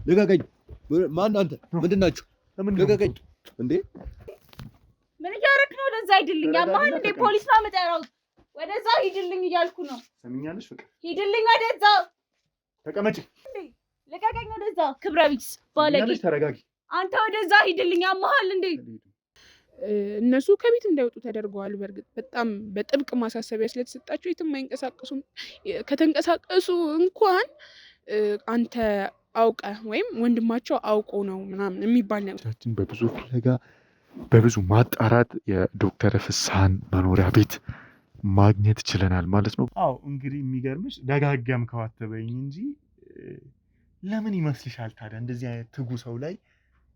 ልቀቀኝ! ማን አንተ? ምንድን ናችሁ? ልቀቀኝ! እንዴ ምን እያደረክ ነው? ወደዛ ሂድልኝ! አማህል እንዴ ፖሊስ ነው የምጠራው። ወደዛ ሂድልኝ እያልኩ ነው። ሰምኛለሽ? ፍቅር ሂድልኝ ወደዛ። ተቀመጪ። ልቀቀኝ! ወደዛ ክብረ ቢስ ባለጌ! ተረጋጊ። አንተ ወደዛ ሂድልኝ! አማህል እንዴ እነሱ ከቤት እንዳይወጡ ተደርገዋል። በእርግጥ በጣም በጥብቅ ማሳሰቢያ ስለተሰጣቸው የትም አይንቀሳቀሱም። ከተንቀሳቀሱ እንኳን አንተ አውቀ ወይም ወንድማቸው አውቆ ነው ምናምን የሚባል ነገር በብዙ ፍለጋ በብዙ ማጣራት የዶክተር ፍስሃን መኖሪያ ቤት ማግኘት ችለናል ማለት ነው። አዎ እንግዲህ የሚገርምሽ ደጋጋም ከዋተበኝ እንጂ ለምን ይመስልሻል ታዲያ እንደዚህ አይነት ትጉ ሰው ላይ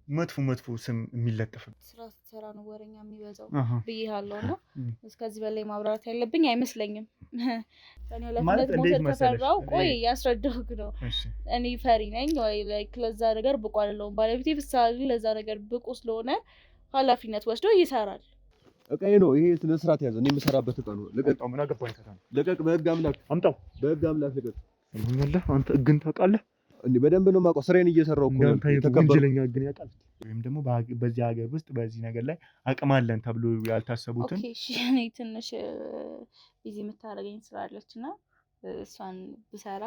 መጥፎ ስም የሚለጠፍም? ስራ ስትሰራ ነው ወሬኛ የሚበዛው ብዬሃለሁ። እና እስከዚህ በላይ ማብራራት ያለብኝ አይመስለኝም። እኔ ለፍለት ሞተር ተፈራው ቆይ ያስረዳሁህ ነው። እኔ ፈሪ ነኝ ወይ ላይክ ለዛ ነገር ብቁ አይደለሁም። ባለቤቴ ፍስሃ ለዛ ነገር ብቁ ስለሆነ ኃላፊነት ወስዶ ይሰራል። እቃዬ ነው ይሄ። ስነ ስርዓት ያዘ። እኔ የምሰራበት እቃ ነው። ልቀቅ! ምን አገባኝ? ልቀቅ! በህግ አምላክ አምጣው! በህግ አምላክ ልቀቅ! ምንኛለህ አንተ? እግን ታውቃለህ እንዴ? በደንብ ነው የማውቀው። ስራዬን እየሰራሁ እኮ ነው። ወንጀለኛ ግን ያውቃል። ወይም ደግሞ በዚህ ሀገር ውስጥ በዚህ ነገር ላይ አቅም አለን ተብሎ ያልታሰቡትን ኦኬ እሺ። እኔ ትንሽ ቢዚ የምታደርገኝ ስላለች እና እሷን ብሰራ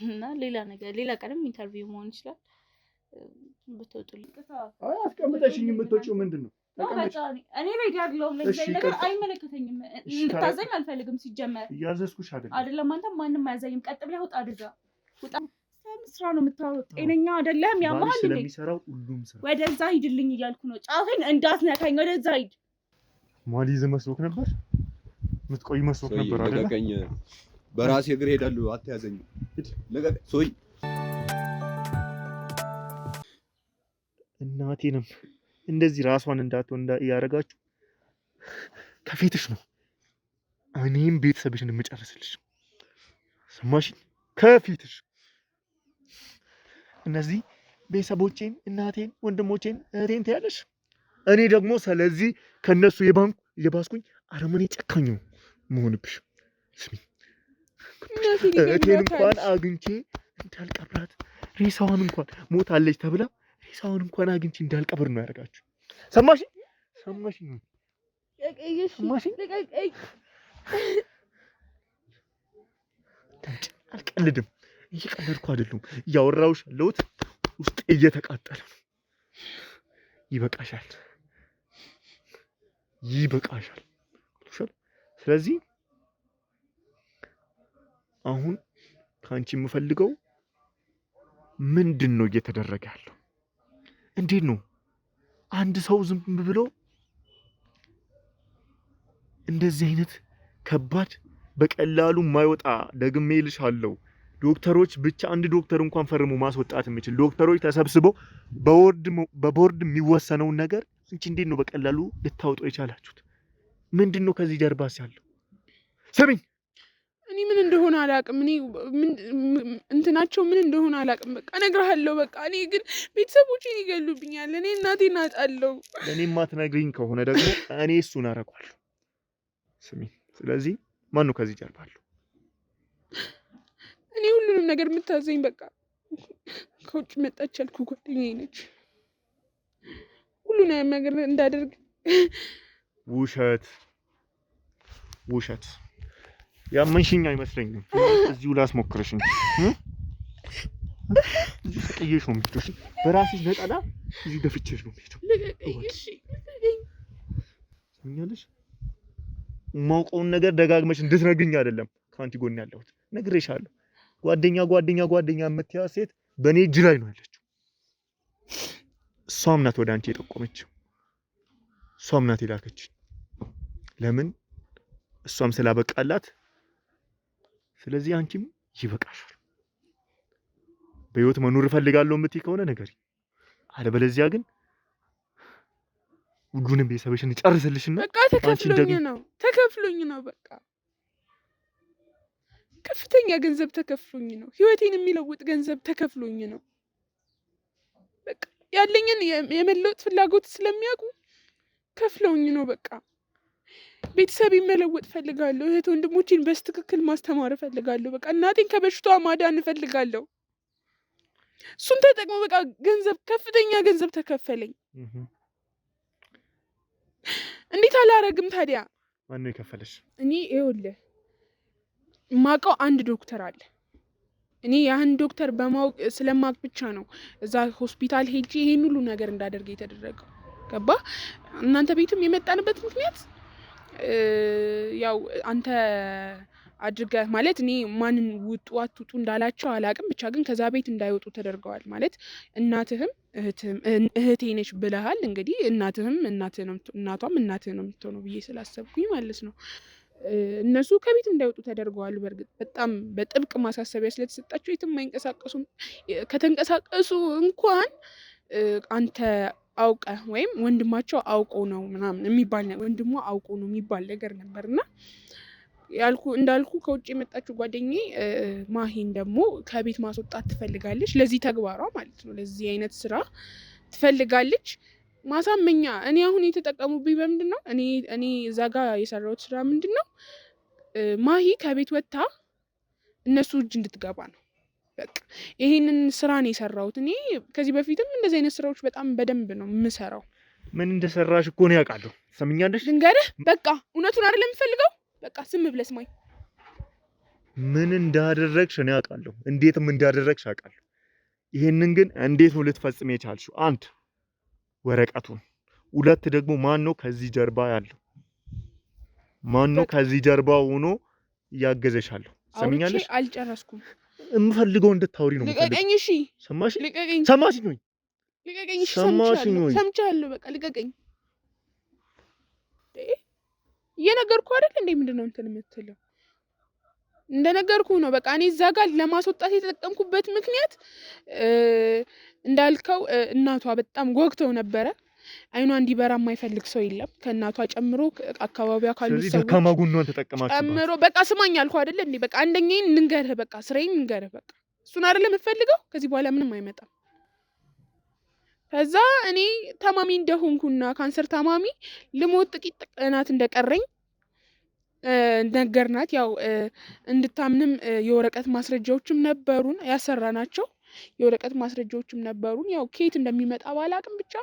እና ሌላ ቀንም ኢንተርቪው መሆን ይችላል ብትወጡልኝ። አይ አስቀምጠሽኝ የምትወጪው ምንድን ነው? እኔ ቤት ያለው ለዚህ ነገር አይመለከተኝም። እንድታዘኝ አልፈልግም። ሲጀመር እያዘዝኩሽ አይደለም አንተ ማንም አያዘኝም። ቀጥ ብለህ ውጣ። ውጣ። ስራ ነው የምታወራው። ጤነኛ አይደለም። ያማል እንዴ? ስለሚሰራው ሁሉም ስራ። ወደዛ ሂድልኝ እያልኩ ነው። ጫፌን እንዳትነካኝ። ወደዛ ሂድ። ማሊዝ መስሎክ ነበር? ምትቆይ መስሎክ ነበር አይደል? ልቀቀኝ! በራሴ እግር ሄዳለሁ። አትያዘኝ። ልቀቀኝ! ሶይ እናቴንም እንደዚህ ራሷን እንዳትሆን ያደረጋችሁ ከፊትሽ ነው። እኔም ቤተሰብሽን የምጨርስልሽ ሰማሽ? ከፊትሽ እነዚህ ቤተሰቦቼን፣ እናቴን፣ ወንድሞቼን፣ እህቴን ትያለሽ። እኔ ደግሞ ስለዚህ ከነሱ የባስኩኝ አረመኔ ጨካኝ ነው መሆንብሽ። ስሚ እህቴን እንኳን አግኝቼ እንዳልቀብራት ሬሳዋን እንኳን ሞታለች ተብላ ሬሳውን እንኳን አግኝቼ እንዳልቀብር ነው ያደርጋችሁ። ሰማሽ? አልቀልድም። እየቀለድኩ አይደለም። እያወራሁሽ ያለሁት ውስጥ እየተቃጠለ ነው። ይበቃሻል። ስለዚህ አሁን ከአንቺ የምፈልገው ምንድን ነው እየተደረገ ያለው? እንዴት ነው አንድ ሰው ዝም ብሎ እንደዚህ አይነት ከባድ በቀላሉ የማይወጣ ደግሜ እልሻለሁ፣ ዶክተሮች ብቻ አንድ ዶክተር እንኳን ፈርሞ ማስወጣት የሚችል ዶክተሮች ተሰብስበው በቦርድ የሚወሰነውን ነገር አንቺ እንዴት ነው በቀላሉ ልታወጡ የቻላችሁት? ምንድን ነው ከዚህ ጀርባስ ያለው? ስሚኝ፣ እኔ ምን እንደሆነ አላውቅም። እንትናቸው ምን እንደሆነ አላውቅም። በቃ እነግርሃለሁ። በቃ እኔ ግን ቤተሰቦቼን ይገሉብኛል። እኔ እናቴን አጣለሁ። እኔ የማትነግሪኝ ከሆነ ደግሞ እኔ እሱን አደርገዋለሁ። ስሚኝ፣ ስለዚህ ማን ነው ከዚህ ጀርባ አለው? እኔ ሁሉንም ነገር የምታዘኝ በቃ ከውጭ መጣች ያልኩ ጓደኛዬ ነች። ሁሉንም ነገር እንዳደርግ ውሸት ያመንሽኝ አይመስለኝም። እዚሁ ላስሞክርሽ እንጂ እዚሁ ተቀየሽ ነው የምትሄጂው። በራስሽ ነጠላ እዚሁ ደፍቼሽ ነው የምትሄጂው። እሺ ሰምኛለሽ? የማውቀውን ነገር ደጋግመሽ እንድትነግሪኝ አይደለም ከአንቺ ጎን ያለሁት። ነግሬሻለሁ። ጓደኛ የምትያት ሴት በእኔ እጅ ላይ ነው ያለችው። እሷም ናት ወደ አንቺ የጠቆመችው። እሷም ናት የላከች። ለምን? እሷም ስላበቃላት። ስለዚህ አንቺም ይበቃሻል። በህይወት መኖር እፈልጋለሁ የምትይ ከሆነ ንገሪኝ። አለበለዚያ ግን ሁሉንም ቤተሰብሽን ጨርስልሽና በቃ ተከፍሎኝ ነው በቃ ከፍተኛ ገንዘብ ተከፍሎኝ ነው። ህይወቴን የሚለውጥ ገንዘብ ተከፍሎኝ ነው። በቃ ያለኝን የመለወጥ ፍላጎት ስለሚያውቁ ከፍለውኝ ነው። በቃ ቤተሰብ መለወጥ ፈልጋለሁ። እህት ወንድሞቼን በስትክክል ማስተማር ፈልጋለሁ። በቃ እናቴን ከበሽታዋ ማዳን ፈልጋለሁ። እሱን ተጠቅሞ በቃ ገንዘብ ከፍተኛ ገንዘብ ተከፈለኝ። እንዴት አላረግም ታዲያ? ማን ነው የከፈለሽ? እኔ ይኸውልህ ማውቀው አንድ ዶክተር አለ። እኔ ያን ዶክተር በማወቅ ስለማቅ ብቻ ነው እዛ ሆስፒታል ሄጄ ይሄን ሁሉ ነገር እንዳደርግ የተደረገው። ገባ? እናንተ ቤትም የመጣንበት ምክንያት ያው አንተ አድርገህ ማለት እኔ ማንን ውጡ አትውጡ እንዳላቸው አላቅም፣ ብቻ ግን ከዛ ቤት እንዳይወጡ ተደርገዋል። ማለት እናትህም እህቴ ነች ብለሃል። እንግዲህ እናቷም እናትህ ነው የምትሆነው ብዬ ስላሰብኩኝ ማለት ነው። እነሱ ከቤት እንዳይወጡ ተደርገዋል። በእርግጥ በጣም በጥብቅ ማሳሰቢያ ስለተሰጣቸው የትም አይንቀሳቀሱም። ከተንቀሳቀሱ እንኳን አንተ አውቀ ወይም ወንድማቸው አውቆ ነው ምናምን የሚባል ነገር ወንድሟ አውቆ ነው የሚባል ነገር ነበርና እንዳልኩ ከውጭ የመጣችው ጓደኛዬ ማሂን ደግሞ ከቤት ማስወጣት ትፈልጋለች። ለዚህ ተግባሯ ማለት ነው፣ ለዚህ አይነት ስራ ትፈልጋለች። ማሳመኛ እኔ አሁን የተጠቀሙብኝ በምንድን ነው? እኔ እዛ ጋ የሰራሁት ስራ ምንድን ነው? ማሂ ከቤት ወጥታ እነሱ እጅ እንድትገባ ነው። በቃ ይሄንን ስራ ነው የሰራሁት። እኔ ከዚህ በፊትም እንደዚህ አይነት ስራዎች በጣም በደንብ ነው የምሰራው። ምን እንደሰራሽ እኮ ነው ያውቃለሁ። ሰምኛለሽ? ልንገርህ፣ በቃ እውነቱን አይደለም የምፈልገው። በቃ ስም ብለህ ስማኝ። ምን እንዳደረግሽ ነው ያውቃለሁ፣ እንዴትም እንዳደረግሽ አውቃለሁ። ይሄንን ግን እንዴት ነው ልትፈጽም የቻልሽው? አንድ ወረቀቱን፣ ሁለት ደግሞ ማን ነው ከዚህ ጀርባ ያለው? ማን ነው ከዚህ ጀርባ ሆኖ እያገዘሻለሁ? ሰምኛለሽ? አልጨረስኩም። የምፈልገው እንድታወሪ ነው። ልቀቀኝ። እሺ ሰማሽ? ልቀቀኝ። ሰማሽኝ ወይ? ልቀቀኝ። እሺ ሰምቻለሁ። በቃ ልቀቀኝ። እየነገርኩህ አይደል እንዴ? ምንድነው እንትን የምትለው? እንደነገርኩህ ነው። በቃ እኔ እዛ ጋር ለማስወጣት የተጠቀምኩበት ምክንያት እንዳልከው እናቷ በጣም ጎግተው ነበረ። አይኗ እንዲበራ የማይፈልግ ሰው የለም ከእናቷ ጨምሮ አካባቢዋ ካሉ ሰዎች ከማጉኗን ተጠቀማችሁ ጨምሮ። በቃ ስማኝ አልኩህ አይደል እንዴ? በቃ አንደኛዬን ልንገርህ፣ በቃ ስራዬን ልንገርህ። በቃ እሱን አይደለም የምፈልገው። ከዚህ በኋላ ምንም አይመጣም። ከዛ እኔ ታማሚ እንደሆንኩና ካንሰር ታማሚ ልሞት ጥቂት ቀናት እንደቀረኝ ነገርናት። ያው እንድታምንም የወረቀት ማስረጃዎችም ነበሩን ያሰራናቸው የወረቀት ማስረጃዎችም ነበሩን። ያው ከየት እንደሚመጣ ባላቅም ብቻ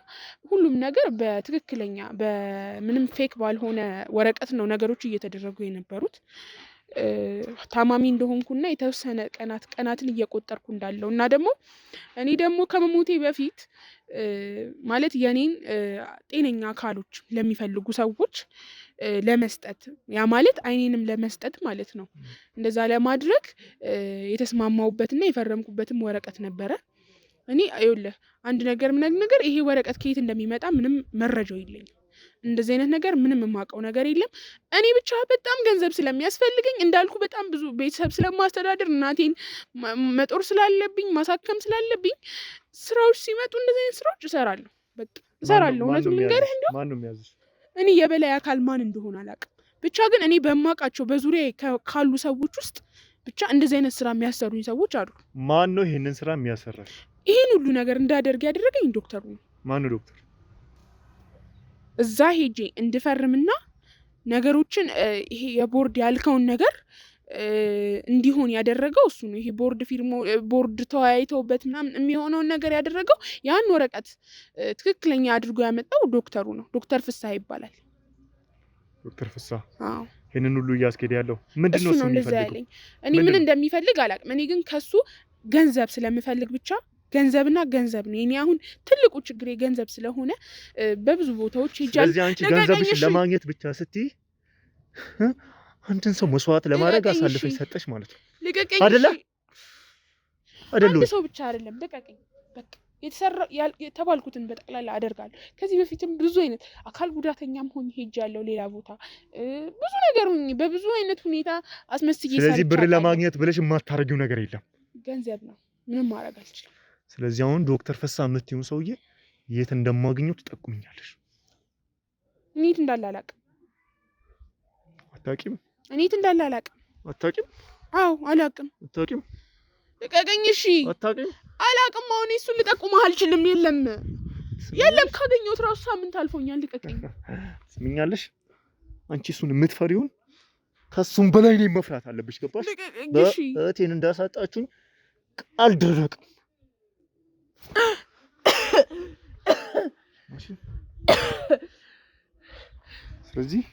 ሁሉም ነገር በትክክለኛ በምንም ፌክ ባልሆነ ወረቀት ነው ነገሮች እየተደረጉ የነበሩት። ታማሚ እንደሆንኩና የተወሰነ ቀናትን እየቆጠርኩ እንዳለው እና ደግሞ እኔ ደግሞ ከመሞቴ በፊት ማለት የኔን ጤነኛ አካሎች ለሚፈልጉ ሰዎች ለመስጠት ያ ማለት አይኔንም ለመስጠት ማለት ነው። እንደዛ ለማድረግ የተስማማውበትና የፈረምኩበትም ወረቀት ነበረ። እኔ ይኸውልህ አንድ ነገር ይሄ ወረቀት ከየት እንደሚመጣ ምንም መረጃው የለኝም። እንደዚህ አይነት ነገር ምንም የማውቀው ነገር የለም። እኔ ብቻ በጣም ገንዘብ ስለሚያስፈልገኝ እንዳልኩ በጣም ብዙ ቤተሰብ ስለማስተዳደር እናቴን መጦር ስላለብኝ ማሳከም ስላለብኝ ስራዎች ሲመጡ እንደዚህ አይነት ስራዎች እሰራለሁ። በቃ እሰራለሁ። እውነቱን ልንገርህ እንደው ማን ነው የሚያዝሽ? እኔ የበላይ አካል ማን እንደሆነ አላውቅም። ብቻ ግን እኔ በማውቃቸው በዙሪያ ካሉ ሰዎች ውስጥ ብቻ እንደዚህ አይነት ስራ የሚያሰሩኝ ሰዎች አሉ። ማን ነው ይሄንን ስራ የሚያሰራሽ? ይሄን ሁሉ ነገር እንዳደርግ ያደረገኝ ዶክተሩ ነው። ማን ነው ዶክተር? እዛ ሄጄ እንድፈርምና ነገሮችን ይሄ የቦርድ ያልከውን ነገር እንዲሆን ያደረገው እሱ ነው። ይሄ ቦርድ ተወያይተውበት ምናምን የሚሆነውን ነገር ያደረገው ያን ወረቀት ትክክለኛ አድርጎ ያመጣው ዶክተሩ ነው። ዶክተር ፍስሐ ይባላል። ዶክተር ፍስሐ? አዎ። ይሄንን ሁሉ እያስኬደ ያለው ምንድነው? እሱ እንደዛ ያለኝ እኔ ምን እንደሚፈልግ አላውቅም። እኔ ግን ከሱ ገንዘብ ስለምፈልግ ብቻ ገንዘብና ገንዘብ ነው። እኔ አሁን ትልቁ ችግሬ ገንዘብ ስለሆነ በብዙ ቦታዎች ሄጃለሁ። ስለዚህ አንቺ ገንዘብሽ ለማግኘት ብቻ ስትይ አንድን ሰው መስዋዕት ለማድረግ አሳልፈሽ ሰጠሽ ማለት ነው። ልቀቀኝ አይደለ? አንድ ሰው ብቻ አይደለም፣ ልቀቀኝ። በቃ የተባልኩትን በጠቅላላ አደርጋለሁ። ከዚህ በፊትም ብዙ አይነት አካል ጉዳተኛም ሆኜ ሄጃለሁ። ሌላ ቦታ ብዙ ነገር ሆኜ በብዙ አይነት ሁኔታ አስመስዬ ሰርቻለሁ። ስለዚህ ብር ለማግኘት ብለሽ የማታረጊው ነገር የለም። ገንዘብ ነው፣ ምንም ማድረግ አልችልም። ስለዚህ አሁን ዶክተር ፍስሐ የምትይውን ሰውዬ የት እንደማገኘው ትጠቁምኛለሽ? እኔ የት እንዳለ አላውቅም። አታውቂም? እኔ የት እንዳለ አላውቅም። አታውቂም? አዎ አላውቅም። አታውቂም? ልቀቀኝ። እሺ አታውቂም? አላውቅም። አሁን እሱን ልጠቁምህ አልችልም። የለም ካገኘሁት ራሱ ሳምንት አልፎኛል። ልቀቀኝ። ስምኛለሽ? አንቺ እሱን የምትፈሪውን ከሱም በላይ እኔን መፍራት አለብሽ። ገባሽ? እህቴን እንዳሳጣችሁኝ ቃል ደረቅም። ስለዚህ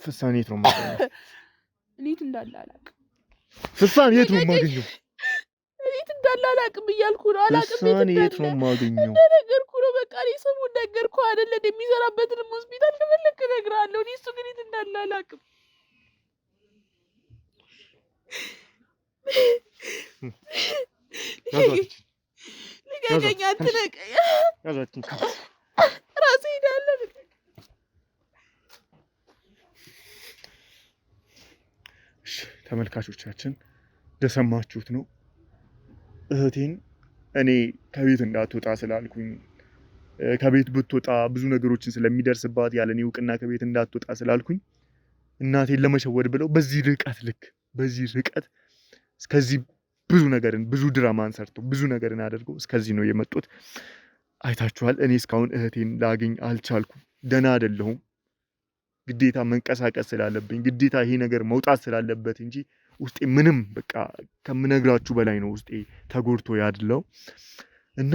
ፍሳን የት ነው የማገኘው? እኔት እንዳለ አላውቅም። ፍሳን የት ነው የማገኘው? እኔት እንዳለ አላውቅም እያልኩ ነው። አላውቅም። ፍሳን የት ነው የማገኘው? ነገርኩ ነው በቃ። እኔ ስሙን ነገርኩ አይደለ? የሚሰራበትንም ሆስፒታል ከፈለክ እነግርሃለሁ። እኔ እሱ ግን የት እንዳለ አላውቅም። ልቀቀኝ፣ አትነቀኝ። ራሴ ሄዳለሁ። ተመልካቾቻችን እንደሰማችሁት ነው። እህቴን እኔ ከቤት እንዳትወጣ ስላልኩኝ ከቤት ብትወጣ ብዙ ነገሮችን ስለሚደርስባት ያለ እኔ እውቅና ከቤት እንዳትወጣ ስላልኩኝ እናቴን ለመሸወድ ብለው በዚህ ርቀት እስከዚህ ብዙ ድራማን ሰርተው ብዙ ነገርን አድርገው እስከዚህ ነው የመጡት። አይታችኋል። እኔ እስካሁን እህቴን ላገኝ አልቻልኩም። ደህና አይደለሁም። ግዴታ መንቀሳቀስ ስላለብኝ ግዴታ ይሄ ነገር መውጣት ስላለበት እንጂ ውስጤ ምንም በቃ ከምነግራችሁ በላይ ነው ውስጤ ተጎድቶ ያድለው እና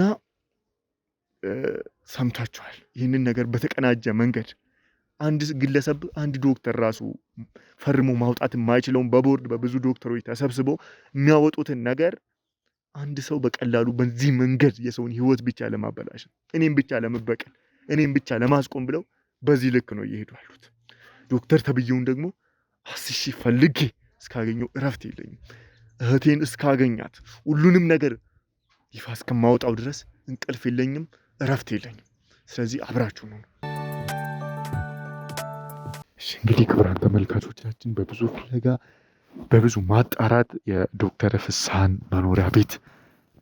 ሰምታችኋል። ይህንን ነገር በተቀናጀ መንገድ አንድ ግለሰብ አንድ ዶክተር ራሱ ፈርሞ ማውጣት የማይችለውን በቦርድ በብዙ ዶክተሮች ተሰብስበው የሚያወጡትን ነገር አንድ ሰው በቀላሉ በዚህ መንገድ የሰውን ሕይወት ብቻ ለማበላሸት እኔም ብቻ ለመበቀል እኔም ብቻ ለማስቆም ብለው በዚህ ልክ ነው እየሄዱ ያሉት። ዶክተር ተብዬውን ደግሞ አስሺ ፈልጌ እስካገኘው እረፍት የለኝም። እህቴን እስካገኛት ሁሉንም ነገር ይፋ እስከማወጣው ድረስ እንቅልፍ የለኝም፣ እረፍት የለኝም። ስለዚህ አብራችሁ ነው። እንግዲህ ክቡራን ተመልካቾቻችን በብዙ ፍለጋ በብዙ ማጣራት የዶክተር ፍስሃን መኖሪያ ቤት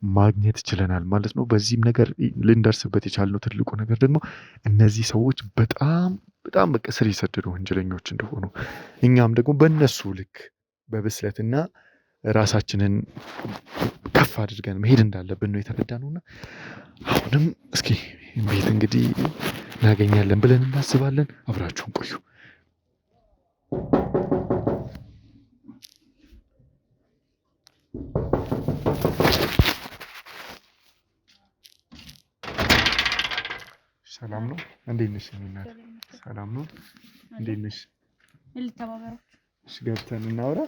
ማግኘት ችለናል ማለት ነው። በዚህም ነገር ልንደርስበት የቻልነው ትልቁ ነገር ደግሞ እነዚህ ሰዎች በጣም በቃ ስር የሰደዱ ወንጀለኞች እንደሆኑ እኛም ደግሞ በእነሱ ልክ በብስለትና ራሳችንን ከፍ አድርገን መሄድ እንዳለብን ነው የተረዳነውና አሁንም እስኪ ቤት እንግዲህ እናገኛለን ብለን እናስባለን። አብራችሁን ቆዩ። ሰላም ነው? እንዴት ነሽ? ሰላም ነው? እንዴት ነሽ? ገብተን እናውራ።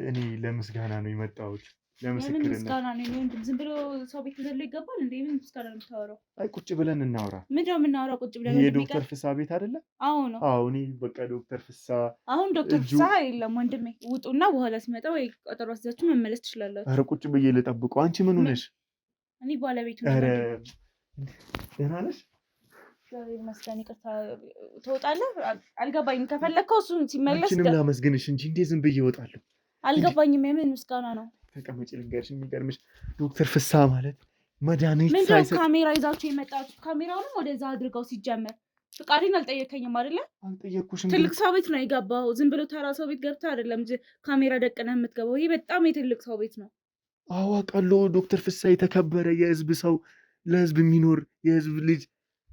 እኔ ለምስጋና ነው የመጣሁት። ለምስክርነት ምስጋና ነው ወንድም። ዝም ብሎ ሰው ቤት ተዘሎ ይገባል እንዴ? ምን ምስጋና ነው የምታወራው? አይ ቁጭ ብለን እናውራ። ምንድን ነው የምናወራው? ቁጭ ብለን የዶክተር ፍስሃ ቤት አይደለ? አዎ ነው። አዎ እኔ በቃ ዶክተር ፍስሃ አሁን ዶክተር ፍስሃ የለም ወንድሜ። ውጡና በኋላ ሲመጣ ወይ ቀጠሮ አስይዛችሁ መመለስ ትችላላችሁ። ኧረ ቁጭ ብዬ ልጠብቀው። አንቺ ምን ሆነሽ? እኔ ባለቤቱ ነኝ። ኧረ ደህና ነሽ? መስገን ይቅርታ ትወጣለህ? አልገባኝም። ከፈለግከው እሱን ሲመለስ አንቺንም ላመስግንሽ እንጂ እንዴት ዝም ብዬ እወጣለሁ? አልገባኝም። የምን ምስጋና ነው? ተቀመጪ ልንገርሽ። የሚገርምሽ ዶክተር ፍስሃ ማለት መድኃኒት ምንድን ነው ካሜራ ይዛችሁ የመጣችሁ? ካሜራውንም ወደዛ አድርገው። ሲጀመር ፍቃዴን አልጠየከኝም አይደለ? አልጠየቅኩሽም። ትልቅ ሰው ቤት ነው የገባኸው። ዝም ብሎ ተራ ሰው ቤት ገብተህ አይደለም ካሜራ ደቅነህ የምትገባው። ይሄ በጣም የትልቅ ሰው ቤት ነው። አዋቃለሁ። ዶክተር ፍስሃ የተከበረ የህዝብ ሰው፣ ለህዝብ የሚኖር የህዝብ ልጅ።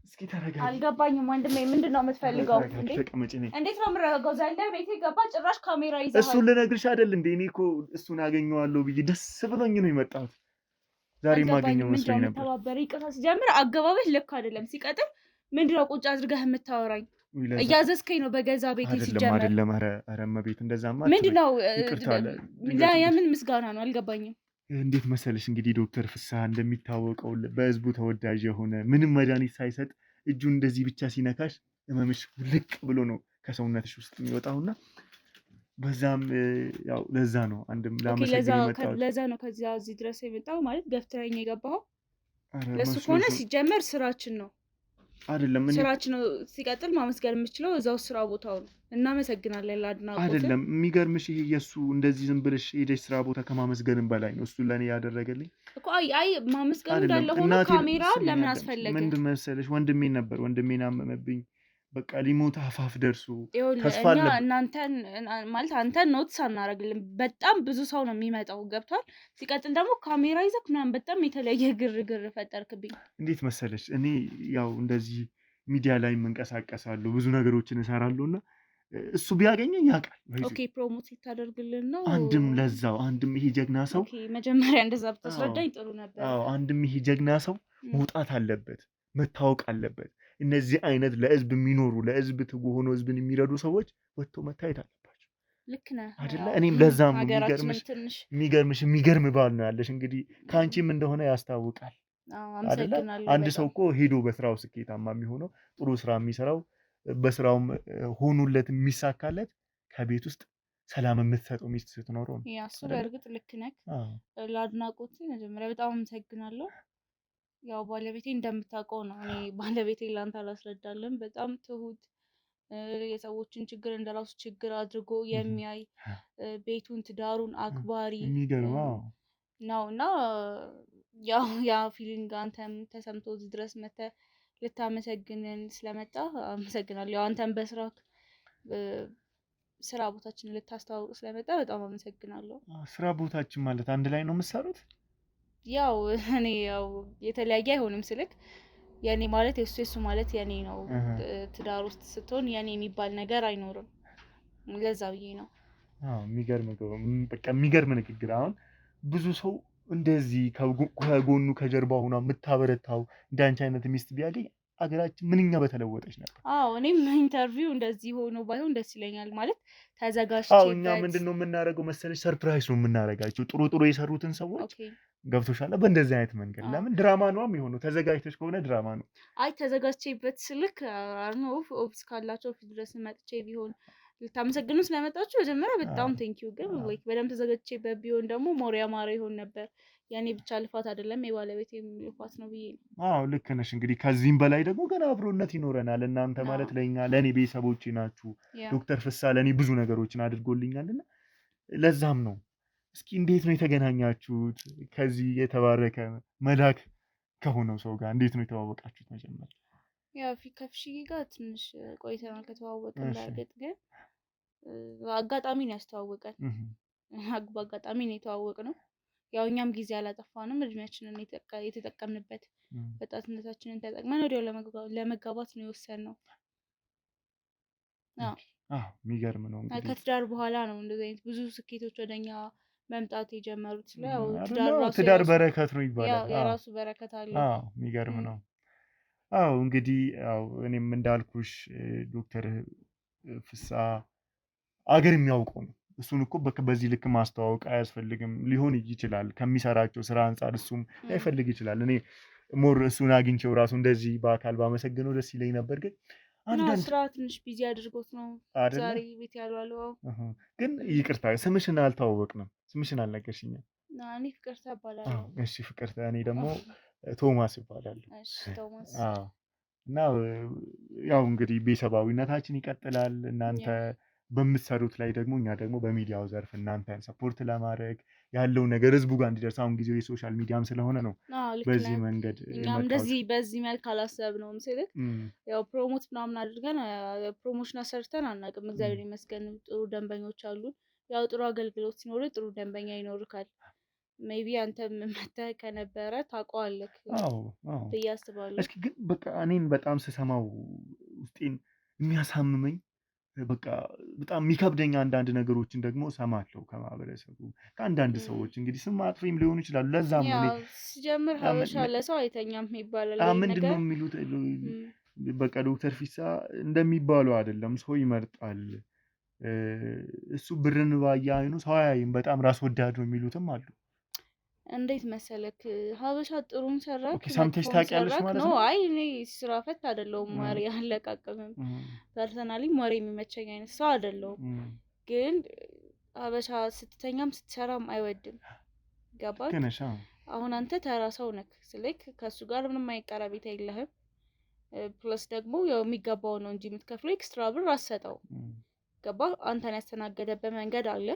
እስኪ ተረጋጊ። አልገባኝም ወንድሜ፣ ምንድን ነው የምትፈልገው? ተቀመጪ። እንዴት ነው የምረጋጋው? ዘንዳ ቤቴ ገባ፣ ጭራሽ ካሜራ ይዘሃል። እሱን ልነግርሽ አይደል እንዴ? እኔ እኮ እሱን አገኘዋለሁ ብዬ ደስ ብሎኝ ነው የመጣሁት። ዛሬ ማገኘው መስሎኝ ነበር። ተባበረ ይቅርታ። ሲጀምር አገባበሽ ልክ አይደለም። ሲቀጥል ምንድን ነው ቁጭ አድርገህ የምታወራኝ? እያዘዝከኝ ነው በገዛ ቤቴ። ሲጀምር አይደለም። ኧረ እመቤት እንደዛማ ምንድን ነው? የምን ምስጋና ነው? አልገባኝም። እንዴት መሰለሽ እንግዲህ ዶክተር ፍስሃ እንደሚታወቀው በህዝቡ ተወዳጅ የሆነ ምንም መድኃኒት ሳይሰጥ እጁን እንደዚህ ብቻ ሲነካሽ ህመምሽ ልቅ ብሎ ነው ከሰውነትሽ ውስጥ የሚወጣውና በዛም ያው ለዛ ነው አንድም ለዛ ነው ከዚያ እዚህ ድረስ የመጣው ማለት ገፍትረኝ የገባው ለሱ ከሆነ ሲጀመር ስራችን ነው አይደለም ስራችን ነው። ሲቀጥል ማመስገን የምችለው እዛው ስራ ቦታው ነው። እናመሰግናለን ለአድናቆት። አይደለም የሚገርምሽ ይሄ የሱ እንደዚህ ዝም ብለሽ ሄደሽ ስራ ቦታ ከማመስገንም በላይ ነው እሱ ለኔ ያደረገልኝ እኮ። አይ ማመስገን እንዳለ ሆኖ ካሜራውን ለምን አስፈለገ? ምንድን መሰለሽ ወንድሜን አመመብኝ በቃ ሊሞት አፋፍ ደርሶ ተስፋ እኛ አለ እናንተን ማለት አንተን ኖትስ አናደርግልን። በጣም ብዙ ሰው ነው የሚመጣው ገብቷል። ሲቀጥል ደግሞ ካሜራ ይዘህ ምናምን በጣም የተለየ ግርግር ፈጠርክብኝ። እንዴት መሰለሽ እኔ ያው እንደዚህ ሚዲያ ላይ እንቀሳቀሳለሁ ብዙ ነገሮችን እሰራለሁ እና እሱ ቢያገኘኝ ያውቃል። ኦኬ ፕሮሞት ልታደርግልን ነው? አንድም ለዛው አንድም ይሄ ጀግና ሰው ኦኬ መጀመሪያ እንደዛ ብታስረዳኝ ጥሩ ነበር። አንድም ይሄ ጀግና ሰው መውጣት አለበት፣ መታወቅ አለበት። እነዚህ አይነት ለህዝብ የሚኖሩ ለህዝብ ትጉ ሆኖ ህዝብን የሚረዱ ሰዎች ወጥቶ መታየት አለባቸው። ልክ ነህ አይደለ? እኔም ለዛም የሚገርም ባል ነው ያለሽ። እንግዲህ ከአንቺም እንደሆነ ያስታውቃል አይደለ? አንድ ሰው እኮ ሄዶ በስራው ስኬታማ የሚሆነው ጥሩ ስራ የሚሰራው በስራውም ሆኑለት የሚሳካለት ከቤት ውስጥ ሰላም የምትሰጠው ሚስት ስትኖረው ነው። እሱ በእርግጥ ልክ ነህ። ለአድናቆት መጀመሪያ በጣም አመሰግናለሁ። ያው ባለቤቴ እንደምታውቀው ነው። እኔ ባለቤቴ ላንተ አላስረዳለም። በጣም ትሁት፣ የሰዎችን ችግር እንደራሱ ችግር አድርጎ የሚያይ ቤቱን ትዳሩን አክባሪ የሚገርመው ነው እና ያው ያ ፊሊንግ አንተም ተሰምቶ እዚህ ድረስ መተህ ልታመሰግንን ስለመጣ አመሰግናለሁ። ያው አንተም ስራ ቦታችንን ልታስተዋውቅ ስለመጣ በጣም አመሰግናለሁ። ስራ ቦታችን ማለት አንድ ላይ ነው የምትሰሩት? ያው እኔ ያው የተለያየ አይሆንም ስልክ የኔ ማለት የሱ ማለት የኔ ነው። ትዳር ውስጥ ስትሆን የኔ የሚባል ነገር አይኖርም። ለዛ ብዬ ነው። የሚገርም ንግግር። አሁን ብዙ ሰው እንደዚህ ከጎኑ ከጀርባ ሆና የምታበረታው እንዳንቺ አይነት ሚስት ቢያገኝ አገራችን ምንኛ በተለወጠች ነበር። እኔም ኢንተርቪው እንደዚህ ሆኖ ባይሆን ደስ ይለኛል። ማለት ተዘጋጅቼበት እኛ ምንድነው የምናደርገው መሰለሽ? ሰርፕራይዝ ነው የምናደርጋቸው ጥሩ የሰሩትን ሰዎች። ገብቶሻል? በእንደዚህ አይነት መንገድ ለምን ድራማ ነው የሚሆነው። ተዘጋጅተሽ ከሆነ ድራማ ነው። ተዘጋጅቼበት ስልክ ኦፊስ ካላቸው ኦፊስ ድረስ መጥቼ ቢሆን ልታመሰግኑ ስለመጣችሁ መጀመሪያ በጣም ቴንኪው። ግን በደንብ ተዘጋጅቼበት ቢሆን ደግሞ ሞር ያማረ ይሆን ነበር። የኔ ብቻ ልፋት አይደለም የባለቤቴም ልፋት ነው ብዬ ነው። ልክ ነሽ። እንግዲህ ከዚህም በላይ ደግሞ ገና አብሮነት ይኖረናል። እናንተ ማለት ለእኔ ቤተሰቦቼ ናችሁ። ዶክተር ፍሳ ለእኔ ብዙ ነገሮችን አድርጎልኛልና ለዛም ነው። እስኪ እንዴት ነው የተገናኛችሁት? ከዚህ የተባረከ መላክ ከሆነው ሰው ጋር እንዴት ነው የተዋወቃችሁት? መጀመሪያ ያው ከፍሽዬ ጋር ትንሽ ቆይተናል ከተዋወቅን። በእርግጥ ግን አጋጣሚ ነው ያስተዋወቀን። በአጋጣሚ ነው የተዋወቅነው። ያው እኛም ጊዜ አላጠፋንም። እድሜያችንን የተጠቀምንበት ወጣትነታችንን ተጠቅመን ወዲያው ለመጋባት ነው የወሰንነው። የሚገርም ነው። ከትዳር በኋላ ነው እንደዚህ አይነት ብዙ ስኬቶች ወደኛ መምጣት የጀመሩት። ትዳር በረከት ነው ይባላል። የራሱ በረከት አለ። የሚገርም ነው። እንግዲህ እኔም እንዳልኩሽ ዶክተር ፍሳ አገር የሚያውቀው ነው። እሱን እኮ በዚህ ልክ ማስተዋወቅ አያስፈልግም። ሊሆን ይችላል ከሚሰራቸው ስራ አንጻር እሱም ላይፈልግ ይችላል። እኔ ሞር እሱን አግኝቼው ራሱ እንደዚህ በአካል ባመሰግነው ደስ ይለኝ ነበር። ግን ስራ ትንሽ ቢዚ አድርጎት ነው ዛሬ ቤት ያልዋለው። ግን ይቅርታ ስምሽን አልተዋወቅንም። ስምሽን አልነገርሽኝም። እኔ ፍቅርተ እባላለሁ። እሺ ፍቅርተ። እኔ ደግሞ ቶማስ እባላለሁ። ቶማስ። እና ያው እንግዲህ ቤተሰባዊነታችን ይቀጥላል። እናንተ በምትሰሩት ላይ ደግሞ እኛ ደግሞ በሚዲያው ዘርፍ እናንተን ሰፖርት ለማድረግ ያለው ነገር ህዝቡ ጋር እንዲደርስ፣ አሁን ጊዜው የሶሻል ሚዲያም ስለሆነ ነው በዚህ መንገድ እኛም እንደዚህ በዚህ መልክ አላሰብነውም። ስልክ ያው ፕሮሞት ምናምን አድርገን ፕሮሞሽን ሰርተን አናውቅም። እግዚአብሔር ይመስገን ጥሩ ደንበኞች አሉን። ያው ጥሩ አገልግሎት ሲኖር ጥሩ ደንበኛ ይኖርካል። ሜቢ አንተም መተህ ከነበረ ታውቀዋለህ ብዬ አስባለሁ። እስኪ ግን በቃ እኔን በጣም ስሰማው ውስጤን የሚያሳምመኝ በቃ በጣም የሚከብደኝ አንዳንድ ነገሮችን ደግሞ እሰማለሁ ከማህበረሰቡ ከአንዳንድ ሰዎች። እንግዲህ ስም አጥፊም ሊሆኑ ይችላሉ። ለዛም ነው ሲጀምር ሀበሻ ለሰው አይተኛም ይባላል። ምንድን ነው የሚሉት? በቃ ዶክተር ፊሳ እንደሚባለው አይደለም፣ ሰው ይመርጣል። እሱ ብርን ባየ አይኑ ሰው አያይም፣ በጣም ራስ ወዳድ ነው የሚሉትም አሉ። እንዴት መሰለክ ሀበሻ ጥሩም ሰራክ ሰምተሽ ታውቂያለሽ ማለት ነው? አይ እኔ ስራ ፈት አይደለሁም። ወሬ አለቃቀምም ፐርሰናሊ ወሬ የሚመቸኝ አይነት ሰው አይደለሁም። ግን ሀበሻ ስትተኛም ስትሰራም አይወድም። ገባክ? አሁን አንተ ተራ ሰው ነክ ስልክ ከሱ ጋር ምንም አይቀራቤት የለህም። ፕለስ ደግሞ ያው የሚገባው ነው እንጂ የምትከፍለው ኤክስትራ ብር አሰጠው። ገባ? አንተን ያስተናገደበት መንገድ አለ።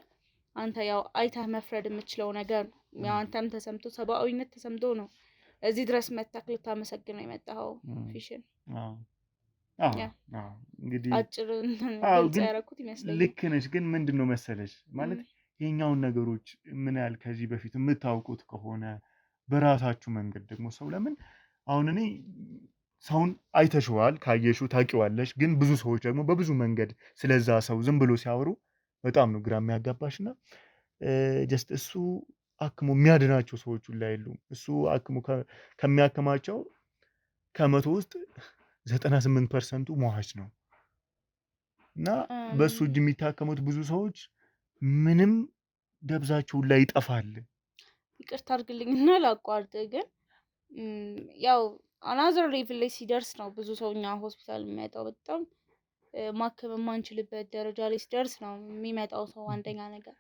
አንተ ያው አይተህ መፍረድ የምችለው ነገር ነው። ያው አንተም ተሰምቶ ሰብአዊነት ተሰምቶ ነው እዚህ ድረስ መጣክ ልታመሰግነው የመጣው ፊሽን። እንግዲህ አጭር ግልጽ ያደረኩት ይመስለኛል። ልክ ነሽ። ግን ምንድነው መሰለሽ ማለት የኛውን ነገሮች ምን ያህል ከዚህ በፊት የምታውቁት ከሆነ በራሳችሁ መንገድ ደግሞ ሰው ለምን አሁን እኔ ሰውን አይተሽዋል፣ ካየሽው ታውቂዋለሽ። ግን ብዙ ሰዎች ደግሞ በብዙ መንገድ ስለዛ ሰው ዝም ብሎ ሲያወሩ በጣም ነው ግራ የሚያጋባሽና ጀስት እሱ አክሞ የሚያድናቸው ሰዎች ሁላ የሉም። እሱ አክሞ ከሚያክማቸው ከመቶ ውስጥ 98% ሟች ነው እና በሱ እጅ የሚታከሙት ብዙ ሰዎች ምንም ደብዛቸው ላይ ይጠፋል። ይቅርታ አድርግልኝና ላቋርጥ፣ ግን ያው አናዘር ሌቭል ላይ ሲደርስ ነው ብዙ ሰው እኛ ሆስፒታል የሚመጣው። በጣም ማከም የማንችልበት ደረጃ ላይ ሲደርስ ነው የሚመጣው ሰው አንደኛ ነገር።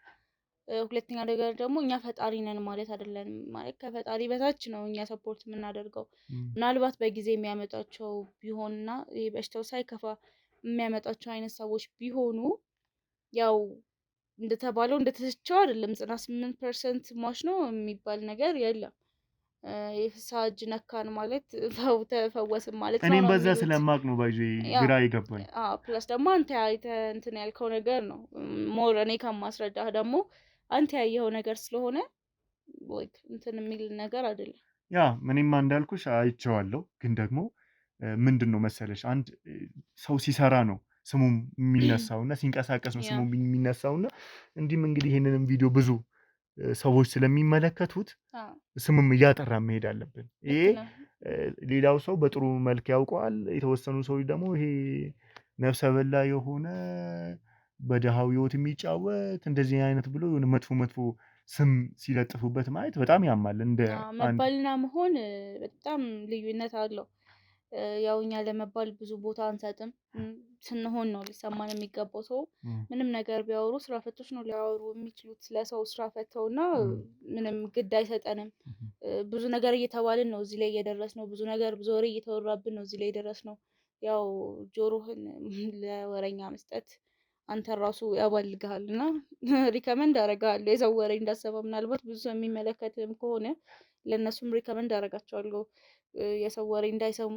ሁለተኛ ነገር ደግሞ እኛ ፈጣሪ ነን ማለት አይደለም። ማለት ከፈጣሪ በታች ነው እኛ ሰፖርት የምናደርገው። ምናልባት በጊዜ የሚያመጣቸው ቢሆንና ይሄ በሽታው ሳይከፋ የሚያመጣቸው አይነት ሰዎች ቢሆኑ ያው እንደተባለው እንደተሰቸው አይደለም። 98% ሟች ነው የሚባል ነገር የለም። የፍስሐ እጅ ነካን ማለት ተፈወስን ማለት ነው። እኔም በዛ ስለማቅ ነው ባይዤ ግራ ይገባል። ፕላስ ደግሞ አንተ እንትን ያልከው ነገር ነው ሞር እኔ ከማስረዳህ ደግሞ አንተ ያየኸው ነገር ስለሆነ እንትን የሚል ነገር አይደለም። ያ እኔማ እንዳልኩሽ አይቼዋለሁ። ግን ደግሞ ምንድነው መሰለሽ አንድ ሰው ሲሰራ ነው ስሙም የሚነሳውና ሲንቀሳቀስ ነው ስሙም የሚነሳውና እንዲህም እንግዲህ ይሄንንም ቪዲዮ ብዙ ሰዎች ስለሚመለከቱት ስምም እያጠራ መሄድ አለብን። ይሄ ሌላው ሰው በጥሩ መልክ ያውቀዋል። የተወሰኑ ሰዎች ደግሞ ይሄ ነፍሰ በላ የሆነ በደሃው ህይወት የሚጫወት እንደዚህ አይነት ብሎ የሆነ መጥፎ ስም ሲለጥፉበት ማየት በጣም ያማል። እንደ መባልና መሆን በጣም ልዩነት አለው። ያው እኛ ለመባል ብዙ ቦታ አንሰጥም። ስንሆን ነው ሊሰማን የሚገባው። ሰው ምንም ነገር ቢያወሩ ስራ ፈቶች ነው ሊያወሩ የሚችሉት። ለሰው ስራ ፈተውና ምንም ግድ አይሰጠንም። ብዙ ነገር እየተባልን ነው እዚህ ላይ እየደረስነው። ብዙ ነገር ብዙ ወሬ እየተወራብን ነው እዚህ ላይ የደረስነው። ያው ጆሮህን ለወሬኛ መስጠት አንተ ራሱ ያባልግሃልና ሪከመንድ አደርጋለሁ። የሰው ወሬ እንዳሰባ ምናልባት ብዙ ሰው የሚመለከትም ከሆነ ለእነሱም ሪከመንድ አደርጋቸዋለሁ የሰው ወሬ እንዳይሰሙ።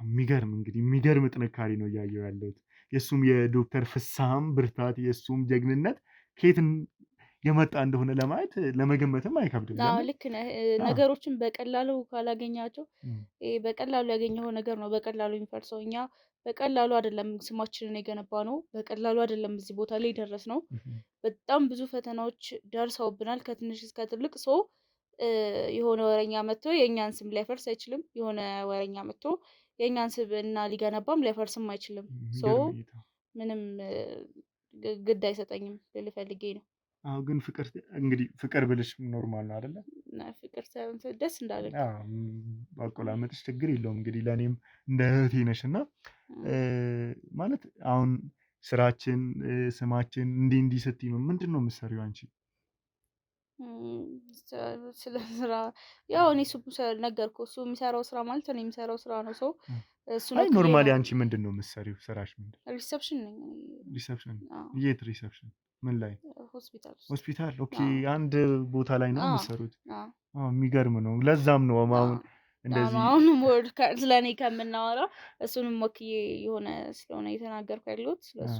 የሚገርም እንግዲህ የሚገርም ጥንካሬ ነው እያየሁ ያለሁት። የእሱም የዶክተር ፍስሐም ብርታት የእሱም ጀግንነት ከየት የመጣ እንደሆነ ለማየት ለመገመትም አይከብድም። ልክ ነህ። ነገሮችን በቀላሉ ካላገኛቸው በቀላሉ ያገኘው ነገር ነው በቀላሉ የሚፈርሰው። እኛ በቀላሉ አይደለም ስማችንን የገነባ ነው። በቀላሉ አይደለም እዚህ ቦታ ላይ ደረስ ነው። በጣም ብዙ ፈተናዎች ደርሰውብናል ከትንሽ እስከ ትልቅ። ሰው የሆነ ወረኛ መጥቶ የእኛን ስም ሊያፈርስ አይችልም። የሆነ ወረኛ መጥቶ የእኛን ስብዕና ሊገነባም ሊያፈርስም አይችልም። ምንም ግድ አይሰጠኝም ልል ፈልጌ ነው። ግን ፍቅር እንግዲህ ፍቅር ብልሽ ኖርማል ነው አይደለ? ፍቅር ደስ እንዳለኝ ባቆላመጥሽ ችግር የለውም። እንግዲህ ለእኔም እንደ እህቴ ነሽ እና ማለት አሁን ስራችን ስማችን እንዲህ ስትይ ነው ምንድን ነው የምትሰሪው አንቺ? ስለ ስራ ያው እኔ እሱ ነገርኩህ። እሱ የሚሰራው ስራ ማለት እኔ የሚሰራው ስራ ነው። ሰው እሱ ነው። ኖርማሊ አንቺ ምንድን ነው የምትሰሪው? ስራሽ ምንድን? ሪሰፕሽን ነኝ። ሪሰፕሽን? የት ሪሰፕሽን? ምን ላይ? ሆስፒታል። ኦኬ። አንድ ቦታ ላይ ነው የምትሰሩት? የሚገርም ነው። ለዛም ነው አሁን እንደዚህ አሁንም ወርድ ስለኔ ከምናወራ እሱንም ወክዬ የሆነ ስለሆነ የተናገርኩ ያለሁት ስለሱ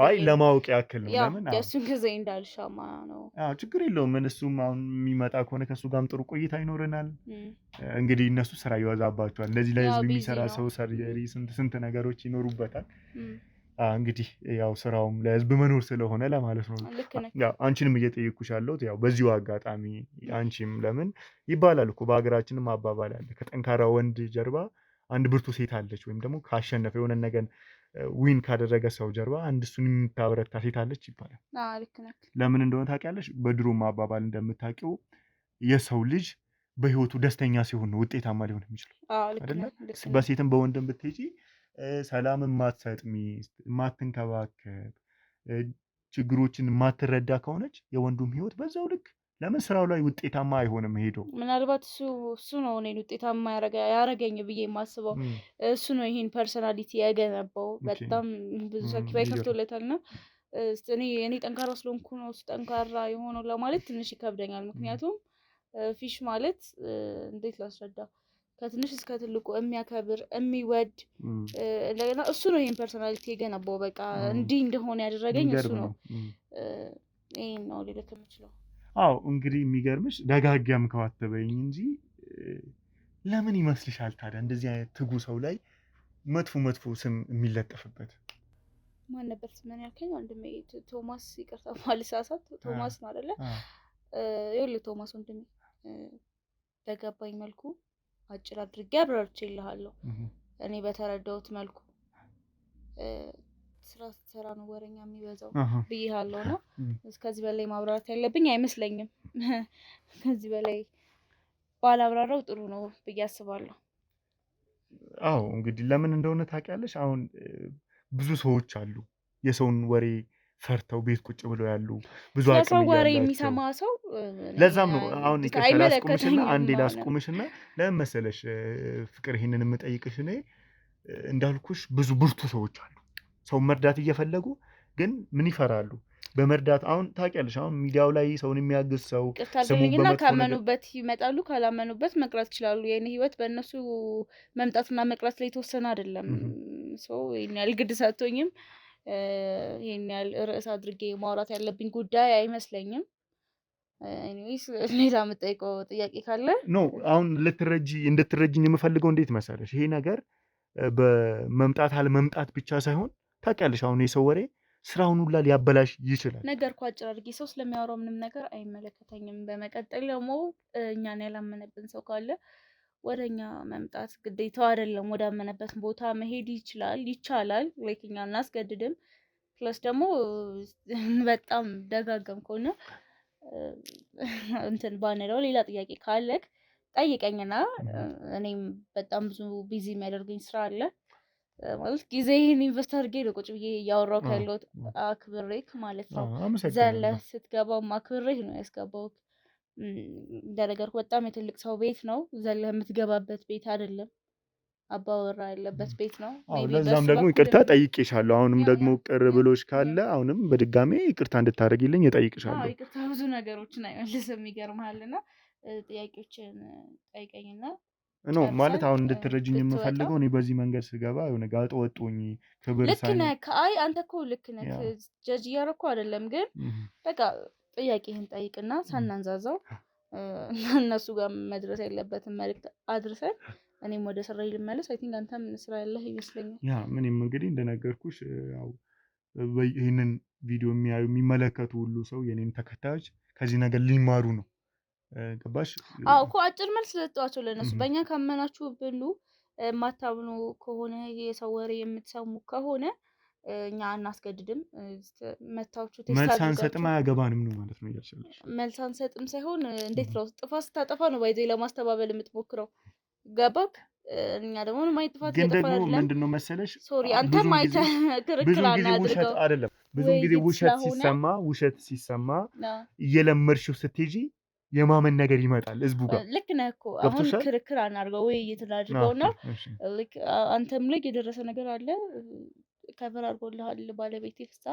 አይ ለማወቅ ያክል ነው። ለምን የእሱን ጊዜ እንዳልሻማ ነው። ችግር የለውም። እሱም አሁን የሚመጣ ከሆነ ከእሱ ጋርም ጥሩ ቆይታ ይኖረናል። እንግዲህ እነሱ ስራ ይወዛባቸዋል። እንደዚህ ለህዝብ የሚሰራ ሰው ሰርጀሪ ስንት ነገሮች ይኖሩበታል። እንግዲህ ያው ስራውም ለህዝብ መኖር ስለሆነ ለማለት ነው። ያው አንቺንም እየጠየኩሽ ያለሁት ያው በዚሁ አጋጣሚ አንቺም ለምን ይባላል እኮ በሀገራችንም አባባል አለ፣ ከጠንካራ ወንድ ጀርባ አንድ ብርቱ ሴት አለች፣ ወይም ደግሞ ካሸነፈ የሆነ ነገር ዊን ካደረገ ሰው ጀርባ አንድ እሱን የምታበረታ ሴት አለች ይባላል። ለምን እንደሆነ ታውቂያለሽ? በድሮም አባባል እንደምታውቂው የሰው ልጅ በህይወቱ ደስተኛ ሲሆን ነው ውጤታማ ሊሆን የሚችለው አይደለ? በሴትም በወንድም ብትሄጂ ሰላም የማትሰጥ ሚስት፣ የማትንከባከብ፣ ችግሮችን የማትረዳ ከሆነች የወንዱም ህይወት በዛው ልክ ለምን ስራው ላይ ውጤታማ አይሆንም ሄዶ። ምናልባት እሱ ነው እኔን ውጤታማ ያረገኝ ብዬ የማስበው። እሱ ነው ይሄን ፐርሰናሊቲ ያገነባው። በጣም ብዙ ሳክሪፋይስ ከፍቶለታል እና እኔ ጠንካራ ስለሆንኩ ነው እሱ ጠንካራ የሆነው ለማለት ትንሽ ይከብደኛል። ምክንያቱም ፊሽ ማለት እንዴት ላስረዳ፣ ከትንሽ እስከ ትልቁ የሚያከብር የሚወድ እንደገና እሱ ነው ይሄን ፐርሰናሊቲ የገነባው። በቃ እንዲህ እንደሆነ ያደረገኝ እሱ ነው። ይሄን ነው ልልክ የምችለው። አዎ እንግዲህ የሚገርምሽ ደጋጋም ከዋተበኝ እንጂ ለምን ይመስልሻል ታዲያ እንደዚህ አይነት ትጉ ሰው ላይ መጥፎ ስም የሚለጠፍበት? ማን ነበር ስምን ያልከኝ ወንድሜ? ቶማስ ይቅርታ ማልሳሳት ቶማስ ነው አይደለ? ይኸውልህ ቶማስ ወንድሜ በገባኝ መልኩ አጭር አድርጌ አብራርቼልሃለሁ። እኔ በተረዳሁት መልኩ ስራ ስትሰራ ነው ወሬኛ የሚበዛው ብዬሃለሁ እና ከዚህ በላይ ማብራራት ያለብኝ አይመስለኝም። ከዚህ በላይ ባላብራራው ጥሩ ነው ብዬ አስባለሁ። አዎ እንግዲህ ለምን እንደሆነ ታውቂያለሽ? አሁን ብዙ ሰዎች አሉ የሰውን ወሬ ፈርተው ቤት ቁጭ ብለው ያሉ ብዙ አቅም የሰው ወሬ የሚሰማ ሰው። ለዛም ነው አሁን ላስቁምሽና አንዴ ላስቁምሽና ለምን መሰለሽ ፍቅር ይሄንን የምጠይቅሽ እኔ እንዳልኩሽ ብዙ ብርቱ ሰዎች አሉ ሰው መርዳት እየፈለጉ ግን ምን ይፈራሉ በመርዳት። አሁን ታውቂያለሽ አሁን ሚዲያው ላይ ሰውን የሚያግዝ ሰው ስሙና ካመኑበት ይመጣሉ ካላመኑበት መቅረት ይችላሉ። የኔ ህይወት በእነሱ መምጣትና መቅረት ላይ የተወሰነ አይደለም። ሰው ይሄን ያህል ግድ ሰጥቶኝም ይሄን ያህል ርዕስ አድርጌ ማውራት ያለብኝ ጉዳይ አይመስለኝም። ኤኒዌይስ ሌላ የምጠይቀው ጥያቄ ካለ ኖ አሁን እንድትረጂኝ የምፈልገው እንዴት መሰለሽ ይሄ ነገር በመምጣት አለመምጣት ብቻ ሳይሆን ታውቂያለሽ አሁን የሰው ወሬ ስራውን ሁላ ሊያበላሽ ይችላል። ነገርኩ አጭር አድርጌ ሰው ስለሚያወራው ምንም ነገር አይመለከተኝም። በመቀጠል ደግሞ እኛን ያላመነብን ሰው ካለ ወደኛ መምጣት ግዴታው አይደለም። ወዳመነበት ቦታ መሄድ ይቻላል። ላይክ እኛ እናስገድድም። ፕለስ ደግሞ በጣም ደጋገም ከሆነ እንትን ባንለው ሌላ ጥያቄ ካለክ ጠይቀኝና እኔም በጣም ብዙ ቢዚ የሚያደርገኝ ስራ አለ ማለት ጊዜህን ኢንቨስት አድርጌ ነው ቁጭ ብዬ እያወራሁ ያለሁት አክብሬክ ማለት ነው። ዘለህ ስትገባው አክብሬህ ነው ያስገባሁት። እንደነገርኩ በጣም የትልቅ ሰው ቤት ነው። ዘለህ የምትገባበት ቤት አይደለም። አባወራ ያለበት ቤት ነው። ለዛም ደግሞ ይቅርታ ጠይቄሻለሁ። አሁንም ደግሞ ቅር ብሎሽ ካለ አሁንም በድጋሜ ይቅርታ እንድታደርጊልኝ እጠይቅሻለሁ። ይቅርታ ብዙ ነገሮችን አይመልስም ይገርምሃልና ጥያቄዎችን ጠይቀኝና ኖ ማለት አሁን እንድትረጂኝ የምፈልገው እኔ በዚህ መንገድ ስገባ የሆነ ጋጥ ወጡኝ ክብር ልክ ነህ። አይ አንተ እኮ ልክ ነህ። ጀጅ እያደረኩ አይደለም፣ ግን በቃ ጥያቄህን ጠይቅና ሳናንዛዛው እነሱ ጋር መድረስ ያለበትን መልዕክት አድርሰን እኔም ወደ ስራ ልመለስ። አይ ቲንክ አንተም ስራ ያለህ ይመስለኛል። ያ ምንም እንግዲህ እንደነገርኩሽ ያው ይህንን ቪዲዮ የሚመለከቱ ሁሉ ሰው የኔን ተከታዮች ከዚህ ነገር ሊማሩ ነው። ገባሽ? አዎ እኮ አጭር መልስ ሰጠዋቸው ለነሱ። በእኛ ካመናችሁ ብሉ፣ ማታምኑ ከሆነ የሰው ወሬ የምትሰሙ ከሆነ እኛ አናስገድድም። መታወቹ መልስ አንሰጥም አያገባንም ነው ማለት ነው እያልሻለሽ? መልስ አንሰጥም ሳይሆን እንዴት ነው ጥፋት ስታጠፋ ነው ባይዘ ለማስተባበል የምትሞክረው። ገባክ? እኛ ደግሞ ማይ ጥፋት ግን ደግሞ ምንድነው መሰለሽ ሶሪ አንተ ማይተ ክርክር አናድርገው አይደለም። ብዙ ጊዜ ውሸት ሲሰማ እየለመድሽው ስትሄጂ የማመን ነገር ይመጣል ህዝቡ ጋር። ልክ ነህ እኮ አሁን ክርክር አናድርገው ወይ እየተናድርገውና ልክ አንተም ላይ የደረሰ ነገር አለ ከበር አድርጎልሃል ባለቤቴ ፍሳ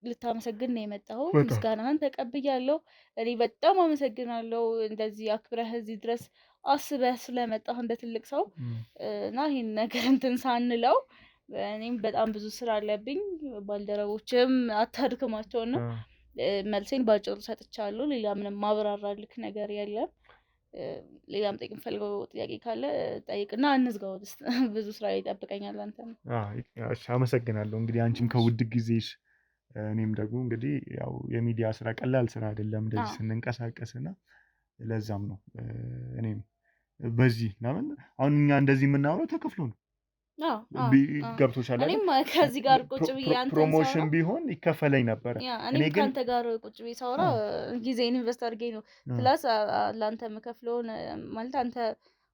ልታመሰግን ነው የመጣው። ምስጋናህን ተቀብያለሁ። እኔ በጣም አመሰግናለሁ እንደዚህ አክብረህ እዚህ ድረስ አስበህ ስለመጣህ እንደ ትልቅ ሰው እና ይሄን ነገር እንትን ሳንለው እኔም በጣም ብዙ ስራ አለብኝ። ባልደረቦችም አታድክማቸውና መልሴን ባጭሩ ሰጥቻለሁ። ሌላ ምንም ማብራራልክ ነገር የለም። ሌላም ጠይቅ የምፈልገው ጥያቄ ካለ ጠይቅና እንዝጋው። ብዙ ስራ ይጠብቀኛል። አንተ ነው። እሺ አመሰግናለሁ። እንግዲህ አንቺም ከውድ ጊዜሽ እኔም ደግሞ እንግዲህ ያው የሚዲያ ስራ ቀላል ስራ አይደለም እንደዚህ ስንንቀሳቀስና ለዛም ነው እኔም በዚህ ለምን አሁን እኛ እንደዚህ የምናወራው ተከፍሎ ነው። ገብቶሻል? እኔም ከዚህ ጋር ቁጭ ብዬ አንተ ፕሮሞሽን ቢሆን ይከፈለኝ ነበር። እኔ ግን ካንተ ጋር ቁጭ ብዬ ሳወራ ጊዜን ኢንቨስት አድርጌ ነው ፕላስ ለአንተ የምከፍለውን ማለት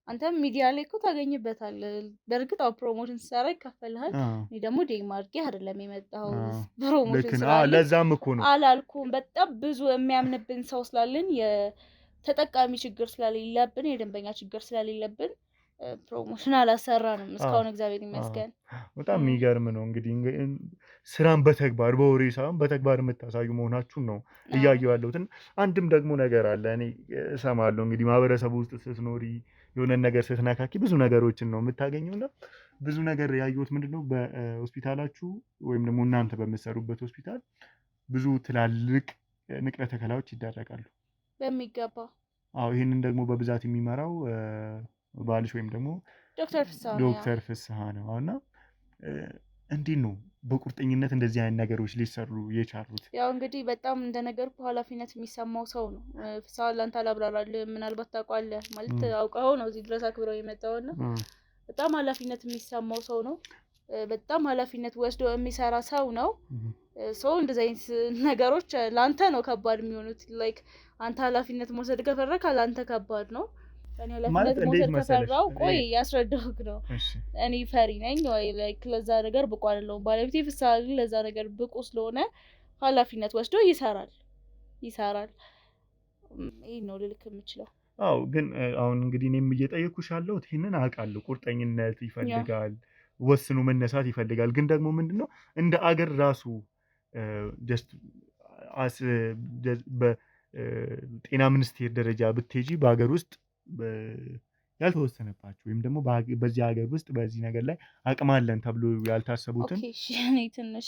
አንተ ሚዲያ ላይ እኮ ታገኝበታለህ። በእርግጥ ፕሮሞሽን ሲሰራ ይከፈልሃል። እኔ ደግሞ ዴም አድርጌ አይደለም የመጣው ፕሮሞሽን ስራ ለዛም እኮ ነው አላልኩም። በጣም ብዙ የሚያምንብን ሰው ስላለን የተጠቃሚ ችግር ስለሌለብን የደንበኛ ችግር ስለሌለብን ፕሮሞሽን አላሰራንም እስካሁን እግዚአብሔር ይመስገን። በጣም የሚገርም ነው። እንግዲህ ስራን በተግባር በወሬ ሳይሆን በተግባር የምታሳዩ መሆናችሁን ነው እያየሁ ያለሁት። አንድም ደግሞ ነገር አለ እኔ እሰማለሁ እንግዲህ ማህበረሰቡ ውስጥ ስትኖሪ የሆነ ነገር ስትነካኪ ብዙ ነገሮችን ነው የምታገኘውና ብዙ ነገር ያየሁት ምንድነው በሆስፒታላችሁ ወይም ደግሞ እናንተ በምትሰሩበት ሆስፒታል ብዙ ትላልቅ ንቅለ ተከላዎች ይደረጋሉ በሚገባ። አዎ ይሄንን ደግሞ በብዛት የሚመራው ባልሽ ወይም ደግሞ ዶክተር ፍስሐ ነው እና እንዴት ነው በቁርጠኝነት እንደዚህ አይነት ነገሮች ሊሰሩ የቻሉት? ያው እንግዲህ በጣም እንደነገርኩ ኃላፊነት የሚሰማው ሰው ነው። ፍስሐ ላንተ አላብራራልህ፣ ምናልባት ታውቀዋለህ ማለት አውቀው ነው እዚህ ድረስ አክብረው የመጣውና በጣም ኃላፊነት የሚሰማው ሰው ነው። በጣም ኃላፊነት ወስዶ የሚሰራ ሰው ነው። ሰው እንደዚህ አይነት ነገሮች ላንተ ነው ከባድ የሚሆኑት። ላይክ አንተ ኃላፊነት መውሰድ ከፈረክ ላንተ ከባድ ነው። እኔ ኃላፊነት መውሰድ ከፈራው ቆይ ያስረዳሁክ ነው። እኔ ፈሪ ነኝ ወይ ላይክ ለዛ ነገር ብቁ አይደለሁም። ባለቤቴ ፍስሐ ለዛ ነገር ብቁ ስለሆነ ኃላፊነት ወስዶ ይሰራል። ይሄ ነው ልልክ የምችለው። አዎ ግን አሁን እንግዲህ እኔም እየጠየኩሽ ያለሁት ይሄንን አውቃለሁ። ቁርጠኝነት ይፈልጋል፣ ወስኖ መነሳት ይፈልጋል። ግን ደግሞ ምንድነው እንደ አገር ራሱ ጀስት በጤና ሚኒስቴር ደረጃ ብትሄጂ በሀገር ውስጥ ያልተወሰነባቸው ወይም ደግሞ በዚህ ሀገር ውስጥ በዚህ ነገር ላይ አቅም አለን ተብሎ ያልታሰቡትን እኔ ትንሽ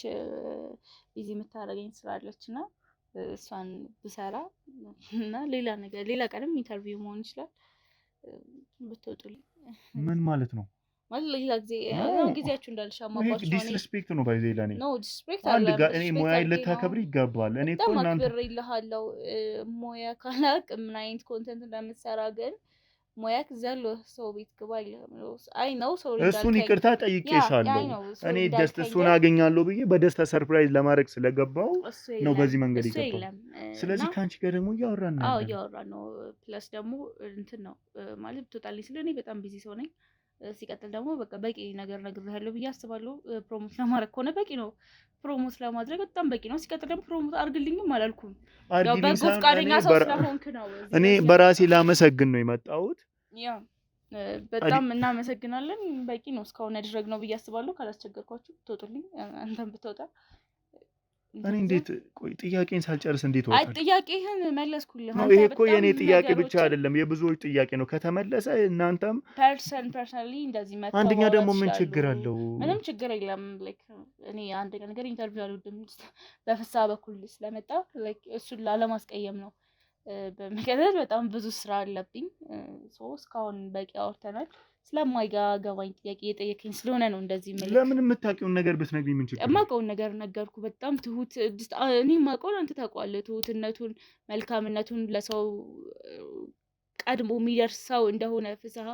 ቢዚ የምታደርገኝ ስላለችና እሷን ብሰራ እና ሌላ ቀንም ኢንተርቪው መሆን ይችላል ብትወጡልኝ። ምን ማለት ነው? ማለት ሌላ ጊዜ ጊዜያችሁ እንዳልሻማባችሁ ዲስሪስፔክት ነው ባይዘ ለኔ ነው። ዲስሪስፔክት አንድ ጋር እኔ ሙያዬን ልታከብሪ ይገባል። እኔ እኮ እናንተ ማክበር ይልሃለው ሙያ ካላቅ ምን አይነት ኮንተንት እንደምትሰራ ግን ሙያክ ዘሎ ሰው ቤት ግባ ይልሃም ነው። አይ ነው ሰው እሱን ይቅርታ ጠይቄሻለሁ። እኔ ደስታ እሱን አገኛለሁ ብዬ በደስታ ሰርፕራይዝ ለማድረግ ስለገባው ነው በዚህ መንገድ ይገባው። ስለዚህ ካንቺ ጋር ደግሞ እያወራን ነው። አዎ እያወራን ነው። ፕለስ ደግሞ እንትን ነው ማለት ትወጣልኝ ስለኔ በጣም ቢዚ ሰው ነኝ። ሲቀጥል ደግሞ በቃ በቂ ነገር ነግሬሃለሁ ብዬ አስባለሁ። ፕሮሞት ለማድረግ ከሆነ በቂ ነው። ፕሮሞት ለማድረግ በጣም በቂ ነው። ሲቀጥል ደግሞ ፕሮሞት አድርግልኝም አላልኩም። ያው በጎ ፈቃደኛ ሰው ስለሆንክ ነው። እኔ በራሴ ላመሰግን ነው የመጣሁት። ያ በጣም እናመሰግናለን። በቂ ነው እስካሁን ያደረግነው ብዬ አስባለሁ። ካላስቸገርኳችሁ ትወጡልኝ፣ አንተም ብትወጣ። እኔ እንዴት ቆይ ጥያቄን ሳልጨርስ እንዴት ወጣ? አይ ጥያቄህን መለስኩልህ። ይሄ እኮ የኔ ጥያቄ ብቻ አይደለም የብዙዎች ጥያቄ ነው። ከተመለሰ እናንተም ፐርሰናሊ እንደዚህ መጣው። አንደኛ ደግሞ ምን ችግር አለው? ምንም ችግር የለም። ላይክ እኔ አንደኛ ነገር ኢንተርቪው አልወድም በፍስሐ በኩል ስለመጣ ላይክ እሱን ላለማስቀየም ነው። በመከታተል በጣም ብዙ ስራ አለብኝ። እስካሁን በቂ አውርተናል። ስለማይገባኝ ጥያቄ የጠየቀኝ ስለሆነ ነው እንደዚህ ማለት። ለምን የምታውቂውን ነገር ብትነግሪኝ ምን ችግር? የማውቀውን ነገር ነገርኩ። በጣም ትሁት እኔ የማውቀውን አንተ ታውቀዋለህ። ትሁትነቱን፣ መልካምነቱን፣ ለሰው ቀድሞ የሚደርስ ሰው እንደሆነ ፍስሐ።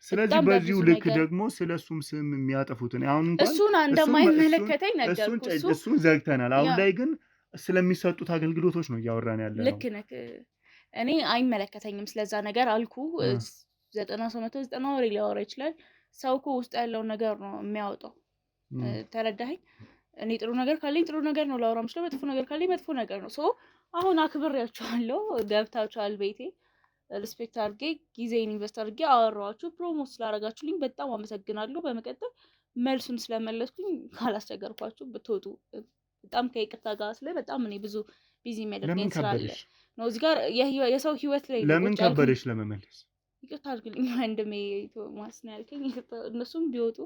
ስለዚህ በዚሁ ልክ ደግሞ ስለሱም ስም የሚያጠፉትን አሁን እንኳን እሱን እንደማይመለከተኝ ነገርኩ። እሱን ዘግተናል። አሁን ላይ ግን ስለሚሰጡት አገልግሎቶች ነው እያወራን ያለነው። ልክ ነህ። እኔ አይመለከተኝም ስለዛ ነገር አልኩ። 90 ወሬ ሊያወራ ይችላል። ሰው እኮ ውስጥ ያለውን ነገር ነው የሚያወጣው። ተረዳኸኝ? እኔ ጥሩ ነገር ካለኝ ጥሩ ነገር ነው ላወራ የምችለው፣ መጥፎ ነገር ካለኝ መጥፎ ነገር ነው። አሁን አክብሬያችኋለሁ፣ ገብታችኋል ቤቴ። ሪስፔክት አድርጌ ጊዜን ኢንቨስት አድርጌ አወራኋችሁ። ፕሮሞት ስላደረጋችሁልኝ በጣም አመሰግናለሁ። በመቀጠል መልሱን ስለመለስኩኝ ካላስቸገርኳችሁ ብትወጡ በጣም ከይቅርታ ጋር ስለ በጣም እኔ ብዙ ቢዚ የሚያደርገኝ ስላለ ነው። እዚህ ጋር የሰው ህይወት ላይ ለምን ከበደሽ ለመመለስ? ይቅርታ አድርግልኝ ወንድሜ ቶማስ ነው ያልከኝ። እነሱም ቢወጡ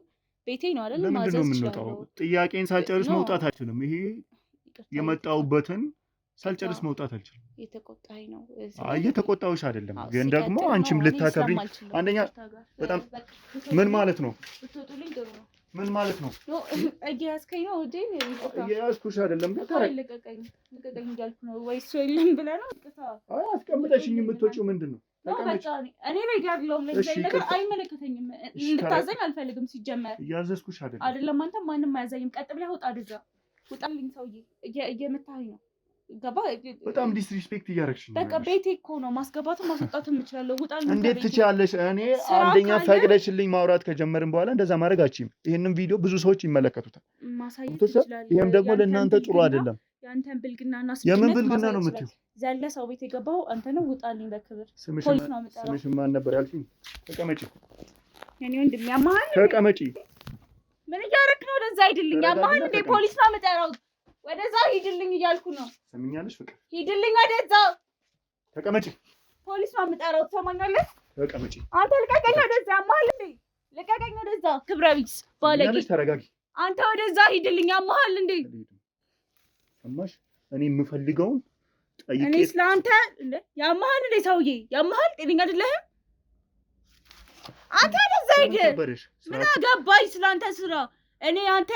ቤቴ ነው አይደል? ማዘዝ ይችላል። ጥያቄን ሳልጨርስ መውጣት አልችልም። ይሄ የመጣሁበትን ሳልጨርስ መውጣት አልችልም። የተቆጣኝ ነው። እየተቆጣሁሽ አይደለም፣ ግን ደግሞ አንቺም ልታከብሪኝ። አንደኛ በጣም ምን ማለት ነው? ብትወጡልኝ ጥሩ ነው። ምን ማለት ነው? እየያዝከኝ ነው እንዴ? እየያዝኩሽ አይደለም። ልቀቀኝ እያልኩ ነው። ወይ እሱ የለም ብለህ ነው? አስቀምጠሽኝ የምትወጪው ምንድን ነው? እኔ ላይ ያለውም ነገር አይመለከተኝም። እንድታዘኝ አልፈልግም። ሲጀመር እያዘዝኩሽ አይደለም። አንተ ማንም አያዘኝም። ቀጥ ብለህ ውጣ። ድዛ ውጣልኝ። ሰውዬ እየመታኸኝ ነው። ገባ? በጣም ዲስሪስፔክት እያደረግሽ ነው። በቃ ቤቴ እኮ ነው። ማስገባትም ማስወጣትም እችላለሁ። ውጣልኝ። እንዴት ትችያለሽ? እኔ አንደኛ ፈቅደሽልኝ ማውራት ከጀመርን በኋላ እንደዛ ማድረግ አትችይም። ይሄንን ቪዲዮ ብዙ ሰዎች ይመለከቱታል። ማሳየት ትችላለህ። ይሄም ደግሞ ለእናንተ ጥሩ አይደለም። ያንተን ብልግናና የምን ብልግና ነው የምትይው? ዘለ ሰው ቤት የገባው አንተ ነው። ውጣልኝ በክብር። ፖሊስ ነው የምጠራው። ስምሽ ማን ነበር ያልሽኝ? ተቀመጪ። የኔ ወንድም ያማሃል። ተቀመጪ። ምን እያደረክ ነው? ወደዛ ሂድልኝ። ያማሃል እንዴ? ፖሊስ ነው የምጠራው። ወደዛ ሂድልኝ እያልኩ ነው። ሰምኛለሽ? ፍቅር ሂድልኝ ወደዛ። ተቀመጪ። ፖሊስ ነው የምጠራው። ትሰማኛለህ? ተቀመጪ። አንተ ልቀቀኝ ወደዛ ያማል እንዴ ልቀቀኝ ወደዛ ክብረ ቢስ ባለጌ ተረጋጊ አንተ ወደዛ ሂድልኝ ያማል እንዴ ሰማሽ እኔ የምፈልገውን ጠይቄ እኔ ስላንተ ያማል እንዴ ሰውዬ ያማል ጤነኛ አይደለህ አንተ ወደዛ ሂድ ምን አገባኝ ስላንተ ስራ እኔ አንተ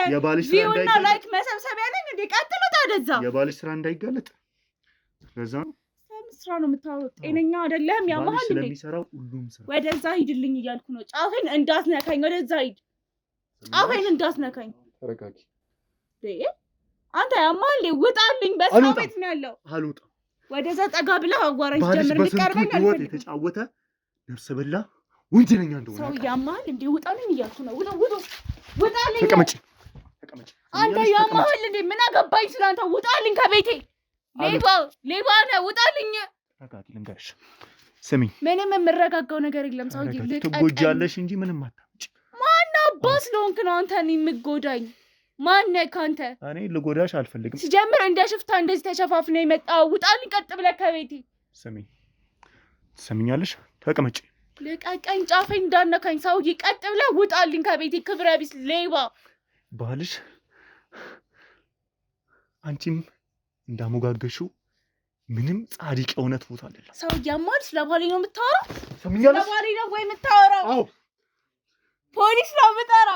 ቪውና ላይክ መሰብሰቢያ ነኝ እንዴ ቀጥሎ ታደዛ የባልሽ ስራ እንዳይጋለጥ ለዛ ነው ስራ ነው የምታወራው ጤነኛ አይደለህም ያማል እንዴ ስለሚሰራው ሁሉም ስራ ወደዛ ሂድልኝ እያልኩ ነው ጫፌን እንዳትነካኝ ወደዛ ሂድ ጫፌን እንዳትነካኝ ተረጋጊ አንተ ያማል እንዴ ውጣልኝ በሰው ቤት ነው ያለው አልወጣም ወደዛ ጠጋ ብለህ አዋራኝ ጀምር ልቀርበኝ አልፈልግም የተጫወተ ነፍስ በላ ወንጀለኛ እንደሆነ ሰው ያማል እንዴ ውጣልኝ እያልኩ ነው ውጣልኝ ተቀመጪ አንተ ያማል እንዴ ምን አገባኝ ስላንተ ውጣልኝ ከቤቴ ሌባ ነህ ውጣልኝ ተረጋጊ ልንገርሽ ስሚኝ ምንም የምረጋጋው ነገር የለም ሰውዬ ልቀቀኝ ትጎጃለሽ እንጂ ምንም አታምጪ ማን አባስ ለሆንክ ነው አንተ እኔን የምትጎዳኝ ማነህ ካንተ እኔ ልጎዳሽ አልፈልግም ሲጀምር እንደ ሽፍታ እንደዚህ ተሸፋፍነህ የመጣው ውጣልኝ ቀጥ ብለህ ከቤቴ ስሚኝ ትሰሚኛለሽ ተቀመጪ ልቀቀኝ ጫፌን እንዳነካኝ ሰውዬ ቀጥ ብለህ ውጣልኝ ከቤቴ ክብረ ቢስ ሌባ ባልሽ አንቺም እንዳሞጋገሽው ምንም ጻድቅ የእውነት ቦታ አይደለም ሰው ያማል ስለባሌ ነው የምታወራው ሰምኛለሽ ስለባሌ ነው ወይ የምታወራው አዎ ፖሊስ ነው የምጠራው